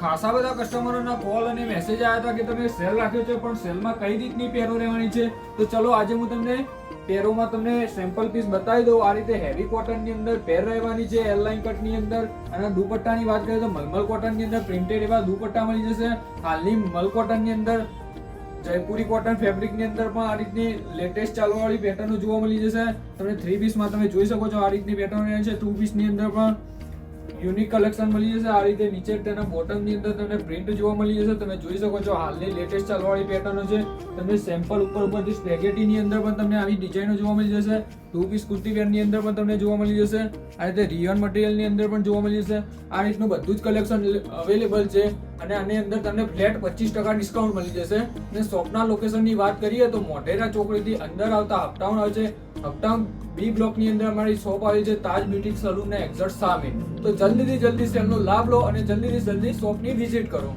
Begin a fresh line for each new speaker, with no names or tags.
ખાસા બધા કસ્ટમરોના કોલ અને મેસેજ આવ્યા હતા કે તમે સેલ રાખ્યો છે, પણ સેલમાં કઈ રીતની પેરો રહેવાની છે. તો ચલો આજે હું તમને પેરોમાં તમને સેમ્પલ પીસ બતાવી દઉં. આ રીતે હેવી કોટનની અંદર પેર રહેવાની છે, એરલાઇન કટની અંદર. અને દુપટ્ટાની વાત કરીએ તો મલમલ કોટનની અંદર પ્રિન્ટેડ એવા દુપટ્ટા મળી જશે. હાલની મલ કોટનની અંદર જયપુરી કોટન ફેબ્રિકની અંદર પણ આ રીતની લેટેસ્ટ ચાલવાવાળી પેટર્નો જોવા મળી જશે. તમે 3 પીસમાં તમે જોઈ શકો છો આ રીતની પેટર્ન રહે છે. 2 પીસની અંદર પણ યુનિક કલેક્શન મળી જશે. આ રીતે નીચે તેના બોટમની અંદર તમને પ્રિન્ટ જોવા મળી જશે. તમે જોઈ શકો છો હાલની લેટેસ્ટ ચાલવાવાળી પેટર્નો છે. તમને સેમ્પલ ઉપરથી સ્પેગેટીની અંદર પણ તમને આવી ડિઝાઇનો જોવા મળી જશે. 2 પીસ કુર્તી વેરની અંદર પણ તમને જોવા મળી જશે. આ રીતે રિયોન મટીરિયલની અંદર પણ જોવા મળી જશે. આ રીતનું બધું જ કલેક્શન અવેલેબલ છે. અને આની અંદર તમને ફ્લેટ 25% ડિસ્કાઉન્ટ મળી જશે. અને શોપના લોકેશનની વાત કરીએ તો મોઢેરા ચોકડીથી અંદર આવતા અપટાઉન આવે છે. અપટાઉન બી બ્લોકની અંદર અમારી શોપ આવી છે, તાજ બ્યુટી સલૂન ના એક્ઝેક્ટ સામે. તો જલ્દીથી જલ્દી સેલનો લાભ લો અને જલ્દીથી જલ્દી શોપની વિઝિટ કરો.